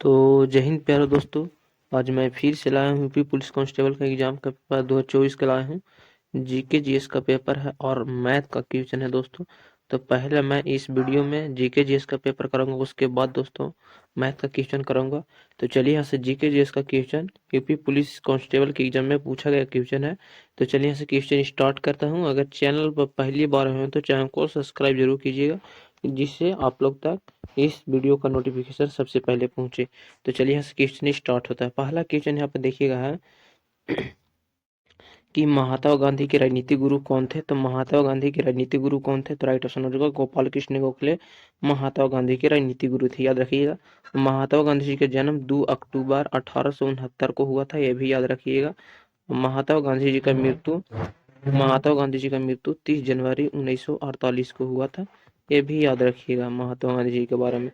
तो जय हिंद प्यारे दोस्तों। आज मैं फिर से लाया हूँ यूपी पुलिस कांस्टेबल का एग्जाम का पेपर 2024 का लाया हूँ। जीके जीएस का पेपर है और मैथ का क्वेश्चन है दोस्तों। तो पहले मैं इस वीडियो में जीके जीएस का पेपर करूंगा, उसके बाद दोस्तों मैथ का क्वेश्चन करूंगा। तो चलिए यहाँ से जीके जीएस का क्वेश्चन यूपी पुलिस कांस्टेबल के एग्जाम में पूछा गया क्वेश्चन है। तो चलिए यहाँ से क्वेश्चन स्टार्ट करता हूँ। अगर चैनल पर पहली बार हो तो चैनल को सब्सक्राइब जरूर कीजिएगा, जिससे आप लोग तक इस वीडियो का नोटिफिकेशन सबसे पहले पहुंचे। तो चलिए यहाँ से क्वेश्चन स्टार्ट होता है। पहला क्वेश्चन यहाँ पे देखिएगा है कि महात्मा गांधी के राजनीतिक गुरु कौन थे। तो महात्मा गांधी के राजनीतिक गुरु कौन थे? तो राइट ऑप्शन हो जाएगा गोपाल कृष्ण गोखले महात्मा गांधी के राजनीतिक गुरु थे, याद रखिएगा। महात्मा गांधी जी का जन्म 2 अक्टूबर 1869 को हुआ था, यह भी याद रखिएगा। महात्मा गांधी जी का मृत्यु 30 जनवरी 1948 को हुआ था, ये भी याद रखिएगा महात्मा गांधी जी के बारे में।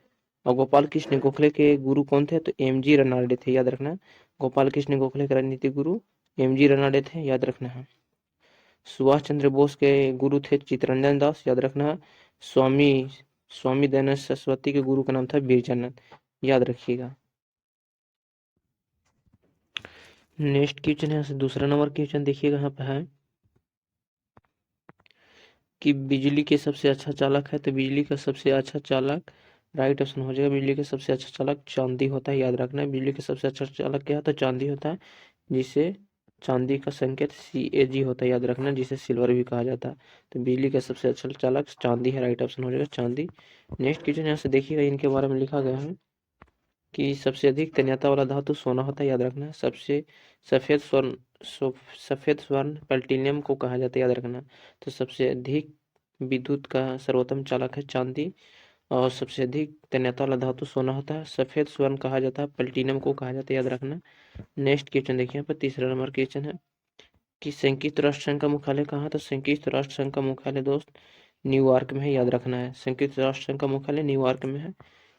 और गोपाल कृष्ण गोखले के गुरु कौन थे? तो एमजी रनाल्डे थे, याद रखना। गोपाल कृष्ण गोखले के राजनीतिक गुरु एमजी रनाल्डे थे, याद रखना है। सुभाष चंद्र बोस के गुरु थे चित्तरंजन दास, याद रखना है। स्वामी स्वामी दयानंद सरस्वती के गुरु का नाम था बिरजानंद, याद रखिएगा। नेक्स्ट क्वेश्चन है दूसरा नंबर क्वेश्चन देखिएगा, यहाँ पे है कि बिजली के सबसे अच्छा चालक है। तो बिजली का सबसे अच्छा चालक राइट ऑप्शन हो जाएगा। बिजली का सबसे अच्छा चालक चांदी होता है, याद रखना है। बिजली का सबसे अच्छा चालक क्या है? तो चांदी होता है, जिसे चांदी का संकेत CAG होता है, याद रखना, जिसे सिल्वर भी कहा जाता है। तो बिजली का सबसे अच्छा चालक चांदी है, राइट ऑप्शन हो जाएगा चांदी। नेक्स्ट क्वेश्चन यहाँ से देखिएगा, इनके बारे में लिखा गया है कि सबसे अधिक तन्यता वाला धातु सोना होता है, याद रखना है। सबसे सफेद स्वर्ण सफेद स्वर्ण प्लेटिनियम को कहा जाता है, याद रखना। तो सबसे अधिक विद्युत का सर्वोत्तम चालक है चांदी, और सबसे अधिक तन्यता वाला धातु सोना होता है। सफेद स्वर्ण कहा जाता है, प्लेटिनियम को कहा जाता है, याद रखना। नेक्स्ट क्वेश्चन देखिए, यहाँ पर तीसरा नंबर क्वेश्चन है कि संयुक्त राष्ट्र संघ का मुख्यालय कहाँ है। तो संयुक्त राष्ट्र संघ का मुख्यालय दोस्त न्यूयॉर्क में है, याद रखना है। संयुक्त राष्ट्र संघ का मुख्यालय न्यूयॉर्क में है।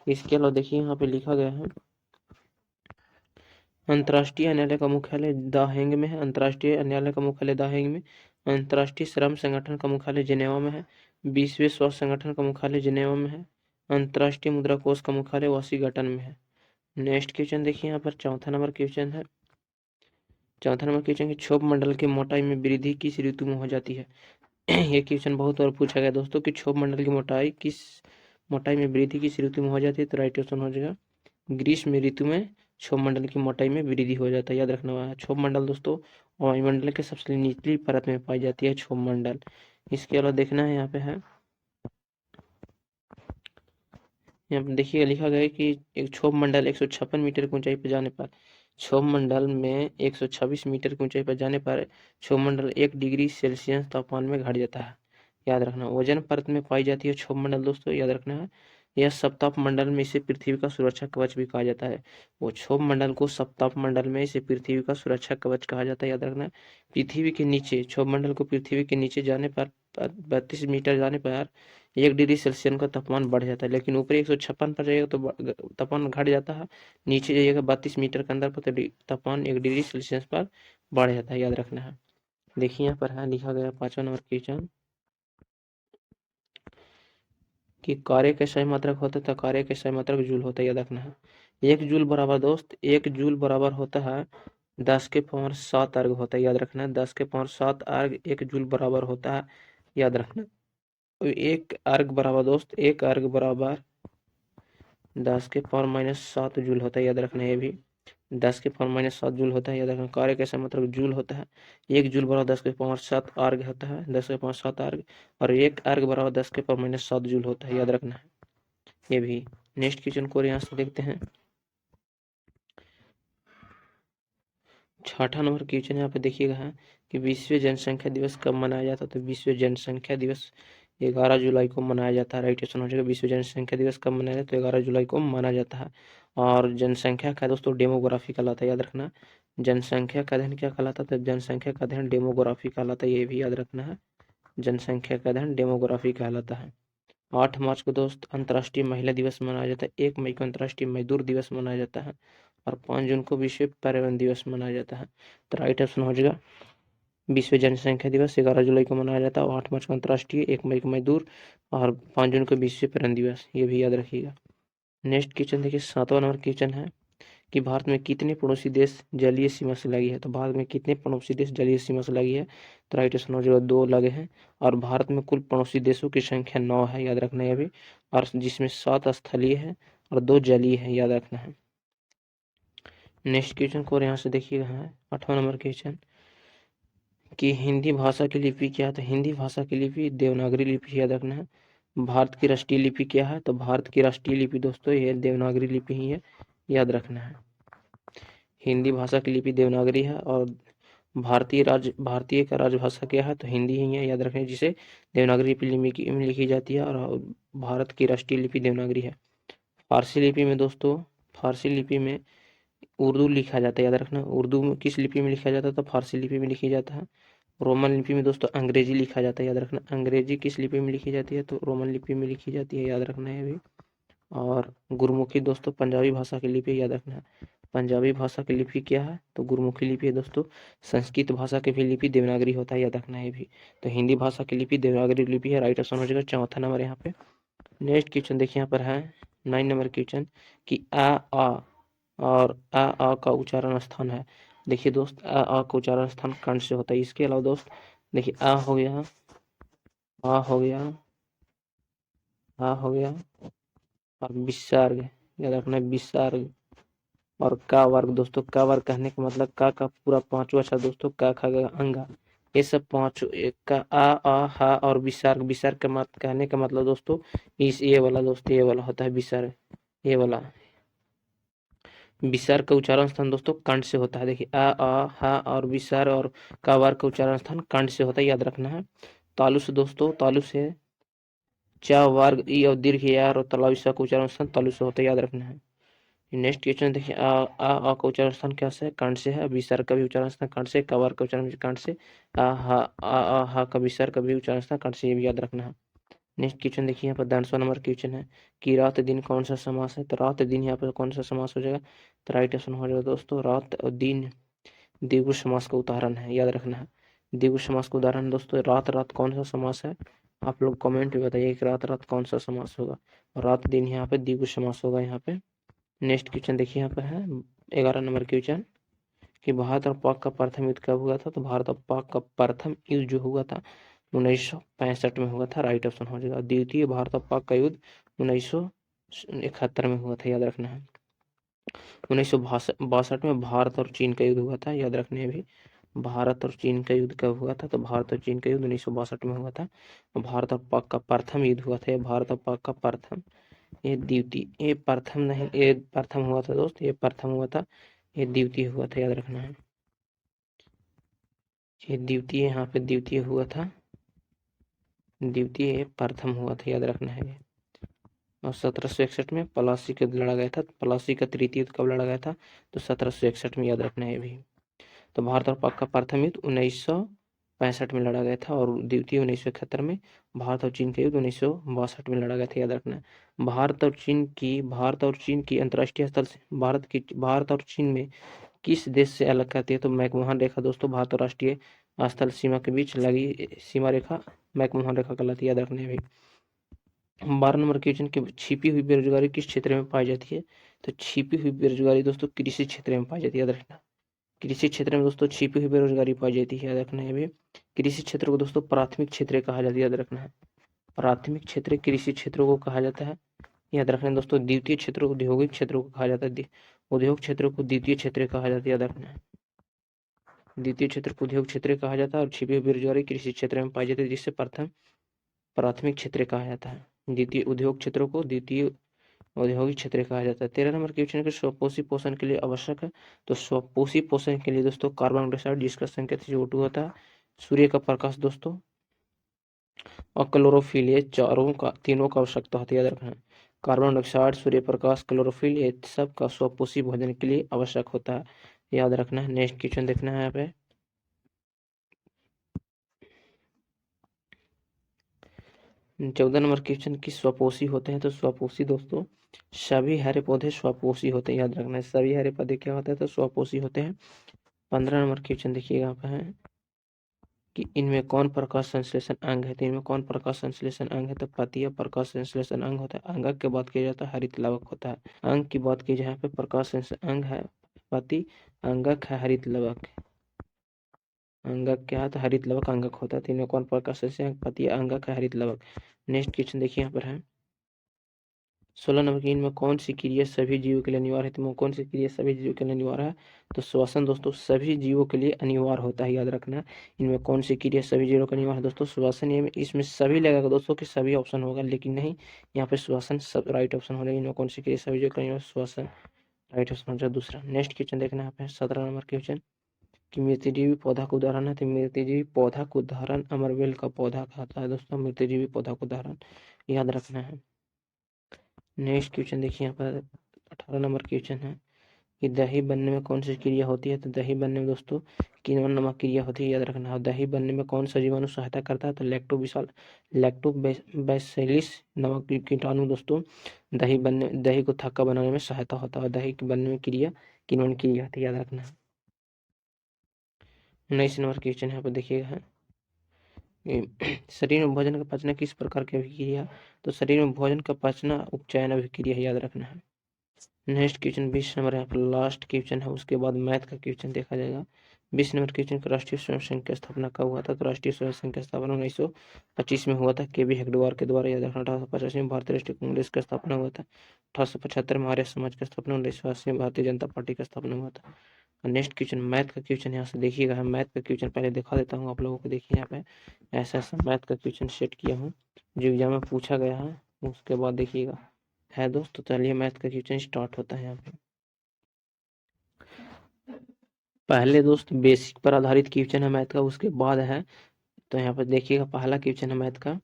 इसके अलावा देखिए यहाँ पे लिखा गया है अंतर्राष्ट्रीय न्यायालय का मुख्यालय द हेग में है। अंतर्राष्ट्रीय न्यायालय का मुख्यालय द हेग में। अंतर्राष्ट्रीय श्रम संगठन का मुख्यालय जिनेवा में है। विश्व स्वास्थ्य संगठन का मुख्यालय जिनेवा में है। अंतर्राष्ट्रीय मुद्रा कोष का मुख्यालय वाशिंगटन में है। नेक्स्ट क्वेश्चन देखिए, यहाँ पर चौथा नंबर क्वेश्चन है। चौथा नंबर क्वेश्चन की क्षोभ मंडल की मोटाई में वृद्धि किस ऋतु में हो जाती है। ये क्वेश्चन बहुत बार पूछा गया दोस्तों कि क्षोभ मंडल की मोटाई में वृद्धि किस ऋतु में हो जाती है। तो राइट ऑप्शन हो जाएगा ग्रीष्म ऋतु में क्षोभ मंडल की मोटाई में वृद्धि हो जाता है, याद रखना है। क्षोभ मंडल दोस्तों वायुमंडल के सबसे निचली परत में पाई जाती है क्षोभ मंडल। इसके अलावा देखना है, यहाँ पे है, यहाँ पे देखिए लिखा गया है कि एक क्षोभ मंडल 156 मीटर की ऊंचाई पर जाने पर क्षोभ मंडल में 126 मीटर की ऊंचाई पर जाने पर क्षोभ मंडल 1 डिग्री सेल्सियस तापमान में घट जाता है, याद रखना। ओजोन परत में पाई जाती है क्षोभ मंडल दोस्तों, याद रखना है। यह सप्ताप मंडल में इसे पृथ्वी का सुरक्षा कवच भी कहा जाता है। वो क्षोभ मंडल को सप्ताप मंडल में इसे पृथ्वी का सुरक्षा कवच कहा जाता है, याद रखना। पृथ्वी के नीचे क्षोभ मंडल को पृथ्वी के नीचे जाने पर 32 मीटर जाने पर 1 डिग्री सेल्सियस का तापमान बढ़ जाता है, लेकिन ऊपर 156 पर जाइएगा तो तापमान घट जाता है। नीचे जाइएगा 32 मीटर के अंदर पर तो तापमान 1 डिग्री सेल्सियस पर बढ़ जाता है, याद रखना है। देखिए यहाँ पर है लिखा गया 5वां नंबर क्वेश्चन कि कार्य का सही मात्रक होता है। तो कार्य का सही मात्रक जूल होता है, याद रखना है। 1 जूल बराबर दोस्त 1 जूल बराबर होता है 10 के पावर 7 अर्ग होता है, याद रखना है। 10 के पावर 7 अर्ग 1 जूल बराबर होता है, याद रखना। तो एक अर्ग बराबर दोस्त 1 अर्ग बराबर 10 के पावर -7 जूल होता है, याद रखना है। ये भी 10 के पावर -7 जूल होता है, याद रखना। कार्य कैसा मतलब जूल होता है। 1 जूल बराबर 10 के पावर 7 अर्ग होता है, 10 के पावर 7 अर्ग, और 1 अर्ग बराबर 10 के पावर -7 जूल होता है, याद रखना है ये भी। नेक्स्ट क्वेश्चन को यहाँ से देखते हैं। छठा नंबर क्वेश्चन यहाँ पे देखिएगा है कि विश्व जनसंख्या दिवस कब मनाया जाता है। तो विश्व जनसंख्या दिवस 11 जुलाई को मनाया जाता है, राइट ऑप्शन हो जाएगा। विश्व जनसंख्या दिवस कब मनाया जाता है? तो 11 जुलाई को माना जाता है। और जनसंख्या का दोस्तों डेमोग्राफी कहलाता है, याद रखना। जनसंख्या का अध्ययन क्या कहलाता है? तो जनसंख्या का अध्ययन डेमोग्राफी कहलाता है, ये भी याद रखना है। जनसंख्या का अध्ययन डेमोग्राफी कहलाता है। 8 मार्च को दोस्त अंतर्राष्ट्रीय महिला दिवस मनाया जाता है। 1 मई को अंतर्राष्ट्रीय मजदूर दिवस मनाया जाता है, और 5 जून को विश्व पर्यावरण दिवस मनाया जाता है। तो राइट ऑप्शन हो जाएगा विश्व जनसंख्या दिवस 11 जुलाई को मनाया जाता है, और 8 मार्च को अंतर्राष्ट्रीय, 1 मई को मजदूर, और 5 जून को विश्व पर्यावरण दिवस, ये भी याद रखिएगा। नेक्स्ट क्वेश्चन देखिए 7वां नंबर क्वेश्चन है कि भारत में कितने पड़ोसी देश जलीय सीमा से लगी है। तो भारत में कितने पड़ोसी देश जलीय सीमा से लगी है। तो राइट आंसर हो जाएगा 2 लगे हैं। और भारत में कुल पड़ोसी देशों की संख्या 9 है, याद रखना है अभी, और जिसमें 7 स्थलीय है और 2 जलीय है, याद रखना है। नेक्स्ट क्वेश्चन को यहाँ से देखिएगा है 8वां नंबर क्वेश्चन कि हिंदी भाषा की लिपि क्या है। तो हिंदी भाषा की लिपि देवनागरी लिपि, याद रखना है। भारत की राष्ट्रीय लिपि क्या है। तो भारत की राष्ट्रीय लिपि दोस्तों ये देवनागरी लिपि ही है, याद रखना है। हिंदी भाषा की लिपि देवनागरी है और भारतीय का राजभाषा क्या है। तो हिंदी ही है, याद रखें, जिसे देवनागरी लिपि में लिखी जाती है और भारत की राष्ट्रीय लिपि देवनागरी है। फारसी लिपि में दोस्तों, फारसी लिपि में उर्दू लिखा जाता है, याद रखना। उर्दू में किस लिपि में लिखा जाता है। तो फारसी लिपि में लिखी जाता है। रोमन लिपि में दोस्तों अंग्रेजी लिखा जाता है, याद रखना। अंग्रेजी किस लिपि में लिखी जाती है। तो रोमन लिपि में लिखी जाती है, याद रखना है अभी। और गुरुमुखी दोस्तों पंजाबी भाषा की लिपि, याद रखना है। पंजाबी भाषा की लिपि क्या है। तो गुरुमुखी लिपि है दोस्तों। संस्कृत भाषा की भी लिपि देवनागरी होता है, याद रखना है भी। तो हिंदी भाषा की लिपि देवनागरी लिपि है, राइट ऑप्शन हो जाएगा 4था नंबर यहाँ पे। नेक्स्ट क्वेश्चन देखिए यहाँ पर है 9 नंबर क्वेश्चन कि आ और आ का उच्चारण स्थान है। देखिए दोस्त आ का उच्चारण स्थान कंठ से होता है। इसके अलावा दोस्त देखिए आ हो गया, आ हो गया, आ हो गया और विसर्ग, याद रखना है विसर्ग। और का वर्ग दोस्तों, का वर्ग कहने का मतलब का पूरा पांचवा अक्षर दोस्तों, का खा गया अंगा। ये सब पांचों एक का आ हा और विसर्ग, विसर्ग का मत कहने का मतलब दोस्तों इस ये वाला दोस्तों, ये वाला होता है विसर्ग, ये वाला। विसर्ग का उच्चारण स्थान दोस्तों कंठ से होता है। देखिए आ हा और विसर्ग और का वर्ग का उच्चारण स्थान कंठ से होता है, याद रखना है। तालु से दोस्तों, तालु से चा वर्ग ई और दीर्घ यार और तलाव का उच्चारण स्थान तालु से होता है, याद रखना है। नेक्स्ट क्वेश्चन देखिए आ का उच्चारण स्थान क्या से कंठ से है। विसर्ग का भी उच्चारण स्थान कंठ से, कवर का उच्चारण कंठ से, आ हा का विसर्ग का भी उच्चारण स्थान कंठ से, ये भी याद रखना है। नेक्स्ट क्वेश्चन देखिए यहाँ पर 10वां नंबर क्वेश्चन है कि रात दिन कौन सा समास है। तो रात दिन यहाँ पर कौन सा समास हो जाएगा। तो राइट ऑप्शन हो जाएगा दोस्तों रात और दिन द्विगु समास का उदाहरण है, याद रखना है। द्विगु समास का उदाहरण दोस्तों रात रात कौन सा समास है। आप लोग कमेंट में बताइए कि रात रात कौन सा समास होगा। और रात दिन यहाँ पे द्विगु समास होगा यहाँ पे। नेक्स्ट क्वेश्चन देखिए यहाँ पे है 11 नंबर क्वेश्चन कि भारत और पाक का प्रथम युद्ध कब हुआ था। तो भारत और पाक का प्रथम युद्ध जो हुआ था 1965 में हुआ था, राइट ऑप्शन हो जाएगा। द्वितीय भारत और पाक का युद्ध 1971 में हुआ था, याद रखना है। 1962 में भारत और चीन का युद्ध हुआ था, याद रखने भी। भारत और चीन का युद्ध कब हुआ था। तो भारत और चीन का युद्ध 1962 में हुआ था। भारत और पाक का प्रथम युद्ध हुआ था, भारत और पाक का प्रथम, ये द्वितीय, ये प्रथम नहीं, ये प्रथम हुआ था दोस्त, ये प्रथम हुआ था, ये द्वितीय हुआ था, याद रखना है। ये द्वितीय, यहाँ पे द्वितीय हुआ था, द्वितीय प्रथम हुआ था, याद रखना है। और 1761 में पलासी का लड़ा गया था। पलासी का तृतीय युद्ध कब लड़ा गया था। तो 1761 में, याद रखना है भी। तो भारत और पाक का प्रथम युद्ध 1965 में लड़ा गया था और द्वितीय 1971 में। भारत और चीन का युद्ध 1962 में लड़ा गया था, याद रखना है। भारत और चीन की अंतर्राष्ट्रीय स्थल से भारत और चीन में किस देश से अलग करती है। तो मैकमोहन रेखा दोस्तों भारत और राष्ट्रीय स्थल सीमा के बीच लगी सीमा रेखा मैकमोहन रेखा कहलाती है, याद रखने भी। 12 नंबर क्वेश्चन की छिपी हुई बेरोजगारी किस क्षेत्र में पाई जाती है। तो छिपी हुई बेरोजगारी दोस्तों कृषि क्षेत्र में पाई जाती है, याद रखना। कृषि क्षेत्र में दोस्तों छिपी हुई बेरोजगारी पाई जाती है, याद रखना है भी। कृषि क्षेत्र को दोस्तों प्राथमिक क्षेत्र कहा जाता है, याद रखना है। प्राथमिक क्षेत्र कृषि क्षेत्रों को कहा जाता है, याद रखना है दोस्तों। द्वितीय क्षेत्र औद्योगिक क्षेत्रों को कहा जाता है, उद्योग क्षेत्र को द्वितीय क्षेत्र कहा जाता है, याद रखना है। द्वितीय क्षेत्र को उद्योग क्षेत्र कहा जाता है और छिपी हुई बेरोजगारी कृषि क्षेत्र में पाई जाती है, जिससे प्रथम प्राथमिक क्षेत्र कहा जाता है। द्वितीय उद्योग क्षेत्रों को द्वितीय औद्योगिक क्षेत्र कहा जाता है। 13 नंबर क्वेश्चन के स्वपोषी पोषण के लिए आवश्यक है। तो स्वपोषी पोषण के लिए दोस्तों कार्बन डाइऑक्साइड जिसका संकेत CO2 होता है, सूर्य का प्रकाश दोस्तों और क्लोरोफिल, ये तीनों का आवश्यकता होती है, याद रखना है। Carbon dioxide, Surya Prakash, chlorophyll, ये सब का स्वपोषी भोजन के लिए आवश्यक होता है, याद रखना है। नेक्स्ट क्वेश्चन देखना है यहाँ पे 14 नंबर क्वेश्चन की स्वपोषी होते हैं। तो स्वपोषी दोस्तों सभी हरे पौधे स्वपोषी होते हैं, याद रखना है। सभी हरे पौधे क्या होते हैं। तो स्वपोषी होते हैं। 15 नंबर क्वेश्चन देखिएगा यहाँ पे है कि इनमें कौन प्रकाश संश्लेषण अंग है। तो इनमें कौन प्रकाश संश्लेषण अंग है, तो पतीय प्रकाश संश्लेषण अंग होता है। अंगक की बात की जाता है हरित लवक होता है। अंग की बात की जाए यहाँ पे प्रकाश संश्लेषण अंग है पति, अंगक है हरित लवक। अंगक क्या है, तो हरित लवक अंगक होता है। तो इनमें कौन प्रकाश संश्लेषण पति, अंगक है हरित लवक। नेक्स्ट क्वेश्चन देखिए यहाँ पर है 16 नंबर की, इनमें कौन सी क्रिया सभी जीवों के लिए अनिवार्य है। तो कौन सी क्रिया सभी जीवों के लिए अनिवार्य है, तो श्वसन दोस्तों सभी जीवों के लिए अनिवार्य होता है, याद रखना। इनमें कौन सी क्रिया सभी जीवों के लिए अनिवार्य है दोस्तों, श्वसन। ये इसमें सभी लगेगा दोस्तों कि सभी ऑप्शन होगा, लेकिन नहीं, यहाँ पे श्वसन सब राइट ऑप्शन हो जाएगा। इनमें कौन सी क्रिया सभी जीवों के लिए श्वसन राइट ऑप्शन हो जाएगा दूसरा। नेक्स्ट क्वेश्चन देखना यहाँ पे 17 नंबर क्वेश्चन कि मृतजीवी पौधा का उदाहरण है। तो मृतजीवी पौधा का उदाहरण अमरवेल का पौधा कहता है दोस्तों, मृतजीवी पौधा का उदाहरण याद रखना है। नेक्स्ट क्वेश्चन देखिए यहाँ पर 18 नंबर क्वेश्चन है कि दही बनने में कौन सी क्रिया होती है। तो दही बनने में दोस्तों किण्वन नामक क्रिया होती है, याद रखना है। दही बनने में कौन सा जीवाणु सहायता करता है, तो लैक्टोबैसिलस नामक कीटाणु दोस्तों दही को थक्का बनाने में सहायता होता है। दही के बनने में क्रिया किण्वन क्रिया होती है, याद रखना है। 19 नंबर क्वेश्चन यहाँ पर देखिएगा है शरीर में भोजन का पचना किस प्रकार की अभिक्रिया, तो शरीर में भोजन का पचना उपचयन अभिक्रिया है, याद रखना है। नेक्स्ट क्वेश्चन 20 नंबर यहाँ पर लास्ट क्वेश्चन है, उसके बाद मैथ का क्वेश्चन देखा जाएगा। 20 नंबर क्वेश्चन का राष्ट्रीय स्वयं संघ की स्थापना कब हुआ था, तो राष्ट्रीय स्वयं संघ की स्थापना 1925 में हुआ था, के.बी. हेगडेवार के द्वारा, याद रखना। 1885 में भारतीय राष्ट्रीय कांग्रेस का स्थापना हुआ था। 1875 में आर्य समाज का स्थापना, 1980 में भारतीय जनता पार्टी का स्थापना हुआ था। नेक्स्ट क्वेश्चन मैथ का क्वेश्चन यहाँ से देखिएगा। मैथ का क्वेश्चन पहले दिखा देता हूँ आप लोगों को। देखिए यहाँ पे ऐसा ऐसा मैथ का क्वेश्चन सेट किया हूँ जो एग्जाम में पूछा गया है, उसके बाद देखिएगा है दोस्तों। चलिए मैथ का क्वेश्चन स्टार्ट होता है यहाँ पे। पहले दोस्त बेसिक पर आधारित क्वेश्चन है मैथ का, उसके बाद है तो यहाँ पर देखिएगा पहला क्वेश्चन है मैथ का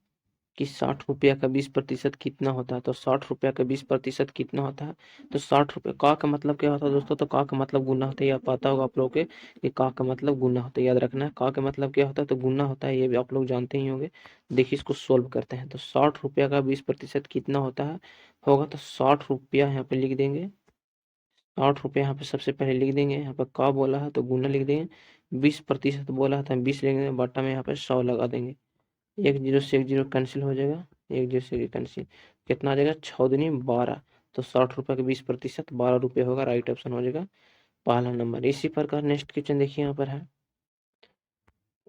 कि 60 रुपया का 20% कितना होता है। तो 60 रुपया का 20% कितना होता है, तो 60 रुपये का मतलब क्या होता है दोस्तों, तो का मतलब गुना होता है। यह पता होगा आप लोगों के कि का मतलब गुना होता है, याद रखना है। का मतलब क्या होता है, तो गुना होता है, ये भी आप लोग जानते ही होंगे। देखिए इसको सोल्व करते हैं। तो 60 रुपया का 20% कितना होता है होगा, तो 60 रुपया यहाँ पे लिख देंगे। 60 रुपये यहाँ पे सबसे पहले लिख देंगे। यहाँ पे का बोला है तो गुना लिख देंगे, 20% बोला है तो 20 लिख देंगे, बट्टा में यहाँ पे 100 लगा देंगे। एक जीरो से एक जीरो कैंसिल हो जाएगा, एक जीरो से कैंसिल, कितना आ जाएगा 6 दूनी 12। तो 60 रुपये का 20% 12 रुपये होगा, राइट ऑप्शन हो जाएगा पहला नंबर। इसी प्रकार नेक्स्ट क्वेश्चन देखिए यहाँ पर है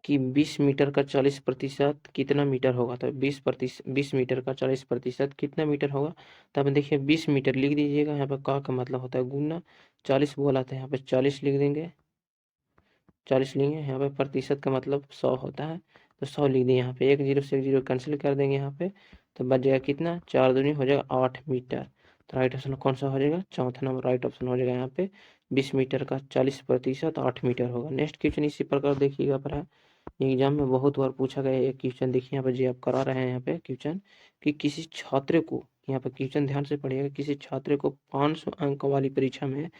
कि 20 मीटर का 40% कितना मीटर होगा। तो 20 मीटर का 40% कितना मीटर होगा, तब देखिए 20 मीटर लिख दीजिएगा। यहाँ पर का मतलब होता है गुना, 40 बोला था यहाँ पे 40 लिख देंगे, 40 लेंगे। यहाँ पे प्रतिशत का मतलब 100 होता है, तो 100 लिख दें। यहाँ पे एक जीरो से एक जीरो कैंसिल कर देंगे यहाँ पे, तो बच जाएगा कितना, 4 दूनी हो जाएगा 8 मीटर। तो राइट ऑप्शन कौन सा हो जाएगा, चौथा नंबर राइट ऑप्शन हो जाएगा यहाँ पे। 20 मीटर का 40% 8 मीटर होगा। नेक्स्ट क्वेश्चन इसी प्रकार देखिएगा पर है, एग्जाम में बहुत बार पूछा गया एक क्वेश्चन। देखिए यहाँ पे जी आप करा रहे हैं यहाँ पे क्वेश्चन कि किसी छात्र को, यहाँ पे क्वेश्चन ध्यान से पढ़िएगा, किसी छात्र को 500 अंक वाली परीक्षा में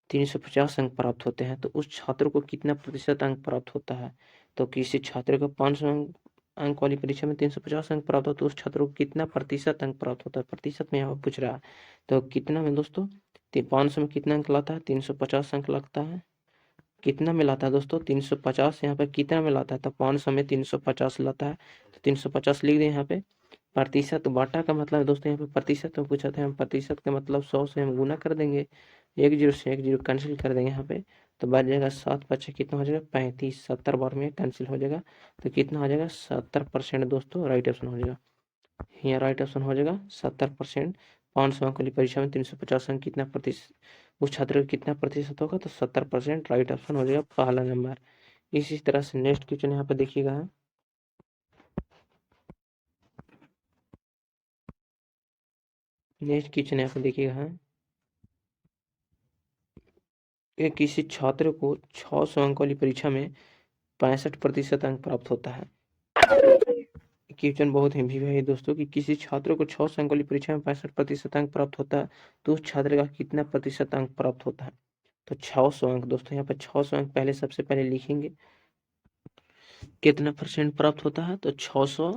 350 अंक प्राप्त होते हैं, तो उस छात्र को कितना प्रतिशत अंक प्राप्त होता है। तो किसी छात्र को 500 अंक वाली परीक्षा में 350 अंक प्राप्त होता है, तो उस छात्र को कितना प्रतिशत अंक प्राप्त होता है, प्रतिशत में यहाँ पूछ रहा है। तो कितना में दोस्तों, 500 में कितना अंक लाता है, 350 अंक लगता है। कितना में लाता है दोस्तों, 350। यहाँ पे कितना में लाता है, तो 500 में 350 लाता है, तो 350 लिख दें यहाँ पे। प्रतिशत बाटा का मतलब है दोस्तों, यहाँ पे प्रतिशत में पूछा था, हम प्रतिशत का मतलब 100 से हम गुना कर देंगे, एक जीरो से एक जीरो कैंसिल कर देंगे यहाँ पे, तो बच जाएगा 7×5 कितना हो जाएगा 35, 70 बार में कैंसिल हो जाएगा, तो कितना हो जाएगा 70% दोस्तों, राइट ऑप्शन हो जाएगा। यहाँ राइट ऑप्शन हो जाएगा 70%। 500 अंक वाली परीक्षा में 350 अंक कितना प्रतिशत, उस छात्र का कितना प्रतिशत होगा, तो 70%, राइट ऑप्शन हो जाएगा पहला नंबर। इसी तरह से नेक्स्ट क्वेश्चन यहाँ पे देखिएगा, नेक्स्ट क्वेश्चन यहाँ पे देखिएगा कि किसी छात्र को 600 अंक वाली परीक्षा में 65% अंक प्राप्त होता है। क्वेश्चन बहुत हेवी है दोस्तों कि किसी छात्र को 600 अंक वाली परीक्षा में 65% अंक प्राप्त होता है, तो उस छात्र का कितना प्रतिशत अंक प्राप्त होता है। तो 600 अंक दोस्तों, यहाँ पर 600 अंक पहले सबसे पहले लिखेंगे, कितना परसेंट प्राप्त होता है, तो 600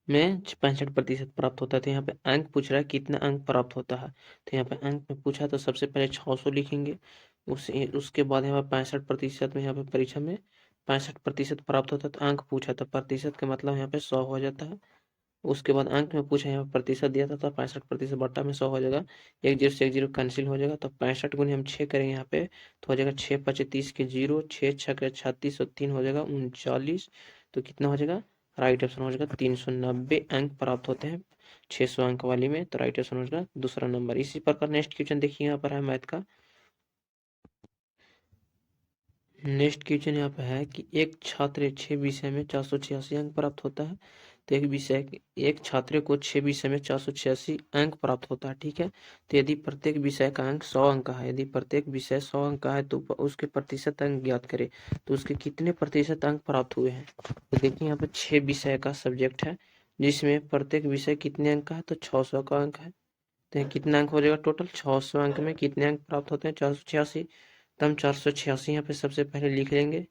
में 65% प्राप्त होता है। तो यहाँ पे अंक पूछ रहा है कितना अंक प्राप्त होता है, तो यहाँ पे अंक में पूछा तो सबसे पहले 600 लिखेंगे, उसके बाद यहाँ पे 65% में यहाँ पे परीक्षा में 65% प्राप्त होता है तो अंक पूछा तो प्रतिशत का मतलब यहाँ पे 100 हो जाता है। उसके बाद अंक में पूछा, यहाँ पे प्रतिशत दिया था तो 65% बट्टा में 100 हो जाएगा। एक जीरो से एक जीरो कैंसिल हो जाएगा तो 65 गुने हम 6 करेंगे यहाँ पे तो हो जाएगा 6 5 30 के जीरो, 6 6 के 36 और 3 हो जाएगा 39। तो कितना हो जाएगा? राइट ऑप्शन हो जाएगा 390 अंक प्राप्त होते हैं 600 अंक वाली में। तो राइट ऑप्शन हो जाएगा दूसरा नंबर। इसी प्रकार नेक्स्ट क्वेश्चन देखिए यहाँ पर है मैथ का। नेक्स्ट क्वेश्चन यहाँ पे है कि एक छात्र 6 विषय में 486 अंक प्राप्त होता है। तो एक छात्र को 6 विषय में 486 अंक प्राप्त होता है, ठीक है। तो यदि प्रत्येक विषय का अंक 100 अंक का है, यदि प्रत्येक विषय 100 अंक का है तो उसके प्रतिशत अंक ज्ञात करें। तो उसके कितने प्रतिशत अंक प्राप्त हुए हैं? तो देखिए यहाँ पे 6 विषय का सब्जेक्ट है जिसमें प्रत्येक विषय कितने अंक का है? तो 600 का अंक है। तो कितना अंक हो जाएगा टोटल? 600 अंक में कितने अंक प्राप्त होते हैं? 486। तो हम 486 यहाँ पे सबसे पहले लिख लेंगे।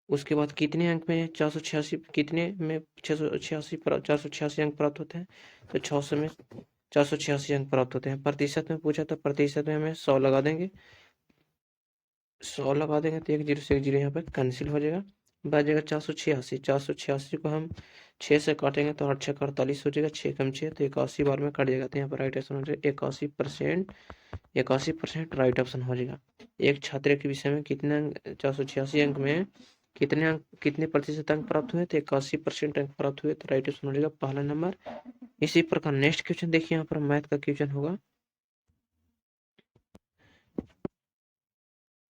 उसके बाद कितने अंक में 486 कितने में 686 486 अंक प्राप्त होते हैं? तो 600 में 486 अंक प्राप्त होते हैं। प्रतिशत में पूछा तो प्रतिशत में हमें 100 लगा देंगे। 100 लगा देंगे तो एक जीरो से एक जीरो यहाँ पे कैंसिल हो जाएगा। बच जाएगा 486 को हम 6 से काटेंगे तो 8 6 48 हो जाएगा। 6 कम 6 तो 81 बार में कट जाएगा। तो यहाँ पर राइट ऑप्शन हो जाएगा 81%। 81% राइट ऑप्शन हो जाएगा। एक छात्र के विषय में कितने अंक 486 अंक में कितने प्रतिशत अंक प्राप्त हुए? तो 81% अंक प्राप्त हुए। तो राइट ऑप्शन हो जाएगा पहला नंबर। इसी प्रकार नेक्स्ट क्वेश्चन देखिए यहाँ पर मैथ का क्वेश्चन होगा।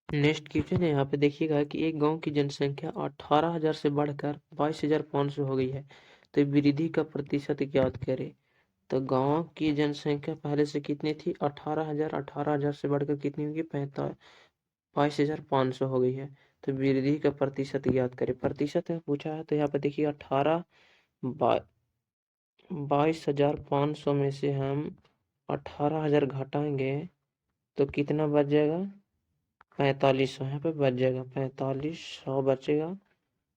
नेक्स्ट क्वेश्चन है यहाँ पे देखिएगा कि एक गांव की जनसंख्या 18,000 से बढ़कर 22,500 हो गई है। तो वृद्धि का प्रतिशत ज्ञात करें। तो गांव की जनसंख्या पहले से कितनी थी? 18,000। 18,000 से बढ़कर कितनी होगी? 22,500 हो गई है। तो वृद्धि का प्रतिशत ज्ञात करें। प्रतिशत में पूछा है तो यहाँ पे देखिए 22,500 में से हम 18,000 घटाएंगे तो कितना बच जाएगा? 4500 यहाँ पे बच जाएगा। 4500 बचेगा।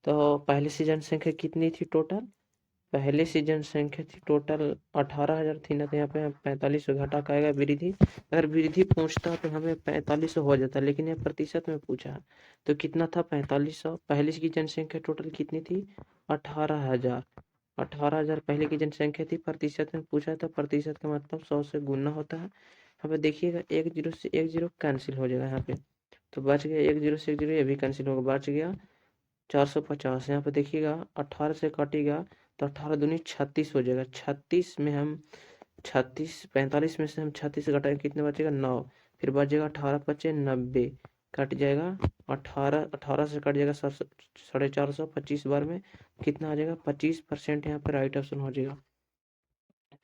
तो पहले से जनसंख्या कितनी थी टोटल? पहले से जनसंख्या थी टोटल 18,000 थी ना। तो यहाँ पे 4500 घटा का आएगा वृद्धि। अगर वृद्धि पूछता तो हमें 4500 हो जाता, लेकिन ये प्रतिशत में पूछा तो कितना था? 4500। पहले की जनसंख्या टोटल कितनी थी? 18,000। 18,000 पहले की जनसंख्या थी। प्रतिशत में पूछा था, प्रतिशत का मतलब 100 से गुना होता है। यहाँ पे देखिएगा एक जीरो से एक जीरो कैंसिल हो जाएगा यहाँ पे। तो बच गया एक जीरो से एक जीरो, ये भी कैंसिल होगा। बच गया 450। यहाँ पे देखिएगा 18 से काटेगा तो 18 दूनी 36 हो जाएगा। 36 में हम 36 45 में से हम 36 घटाएंगे कितने बचेगा? 9। फिर बचेगा 18 पचे 90 कट जाएगा। 18 से कट जाएगा 450 25 बार में कितना आ जाएगा? 25%। यहाँ पे राइट ऑप्शन हो जाएगा।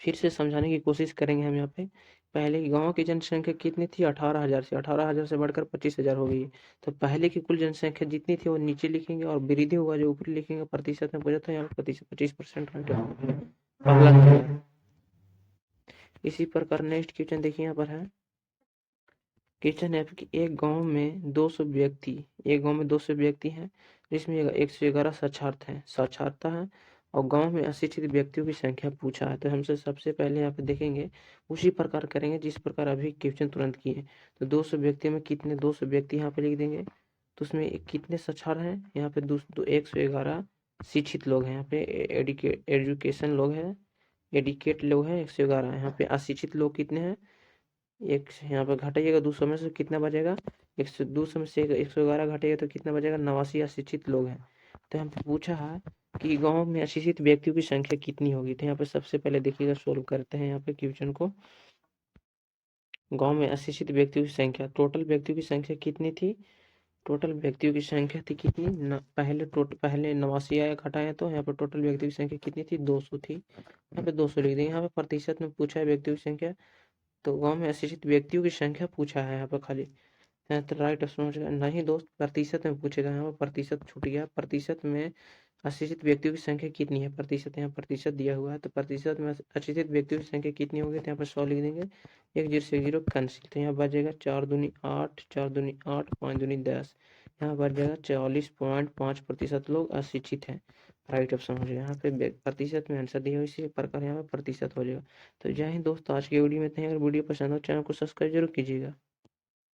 फिर से समझाने की कोशिश करेंगे हम यहाँ पे। पहले गांव की जनसंख्या कितनी थी? 18,000 से 18,000 से बढ़कर 25,000 हो गई। तो पहले की कुल जनसंख्या जितनी थी वो नीचे लिखेंगे और वृद्धि हुआ जो ऊपर लिखेंगे। प्रतिशत में पूछा था यहाँ पे प्रतिशत 25% अगला क्वेश्चन। इसी प्रकार नेक्स्ट क्वेश्चन देखिए यहाँ पर है। क्वेश्चन है कि एक गांव में 200 व्यक्ति हैं जिसमें 111 साक्षरता है और गांव में अशिक्षित व्यक्तियों की संख्या पूछा है। तो हमसे सबसे पहले यहाँ पे देखेंगे उसी प्रकार करेंगे जिस प्रकार अभी क्वेश्चन तुरंत किए। तो 200 व्यक्ति में कितने 200 व्यक्ति यहाँ पे लिख देंगे। तो उसमें कितने साक्षर हैं? यहाँ पे 111 शिक्षित लोग हैं। यहाँ पे एजुकेशन लोग हैं, एडिकेट लोग हैं 111। यहाँ पे अशिक्षित लोग कितने हैं? एक यहाँ पर घटाइएगा 200 में से कितना बचेगा? 200 में से 111 घटाइएगा तो कितना बचेगा? 89 अशिक्षित लोग हैं। तो यहाँ पे पूछा है कि गांव में अशिक्षित व्यक्तियों की संख्या कितनी होगी। तो यहाँ पे सबसे पहले देखिएगा सोल्व करते हैं यहाँ पे क्वेश्चन को। गांव में अशिक्षित व्यक्तियों की संख्या, टोटल व्यक्तियों की संख्या कितनी थी? टोटल व्यक्तियों की संख्या थी कितनी पहले 89 आया घटाया तो यहाँ पर टोटल व्यक्तियों की संख्या कितनी थी? 200 थी। यहाँ पे 200 लिख देंगे। यहाँ पे प्रतिशत में पूछा है व्यक्तियों की संख्या, तो गांव में अशिक्षित व्यक्तियों की संख्या पूछा है यहाँ पर खाली। तो राइट ऑप्शन हो जाएगा। नहीं दोस्त, प्रतिशत में पूछेगा। यहाँ पर प्रतिशत छूट गया। प्रतिशत में अशिक्षित व्यक्तियों की संख्या कितनी है? प्रतिशत यहाँ प्रतिशत दिया हुआ है तो प्रतिशत में अशिक्षित व्यक्तियों की संख्या कितनी होगी? तो यहाँ पर 100 लिख देंगे। एक जीरो से जीरो कैंसिल। तो यहाँ बचेगा 4 दूनी 8, 4 दूनी 8, 5 दूनी 10। यहाँ बच जाएगा 44.5% लोग अशिक्षित हैं। राइट ऑप्शन हो जाएगा। यहाँ पे प्रतिशत में आंसर दिया हुआ इसी प्रकार यहाँ पे प्रतिशत हो जाएगा। तो जय हिंद दोस्तों, आज की वीडियो में इतना ही। अगर वीडियो पसंद हो चैनल को सब्सक्राइब जरूर कीजिएगा।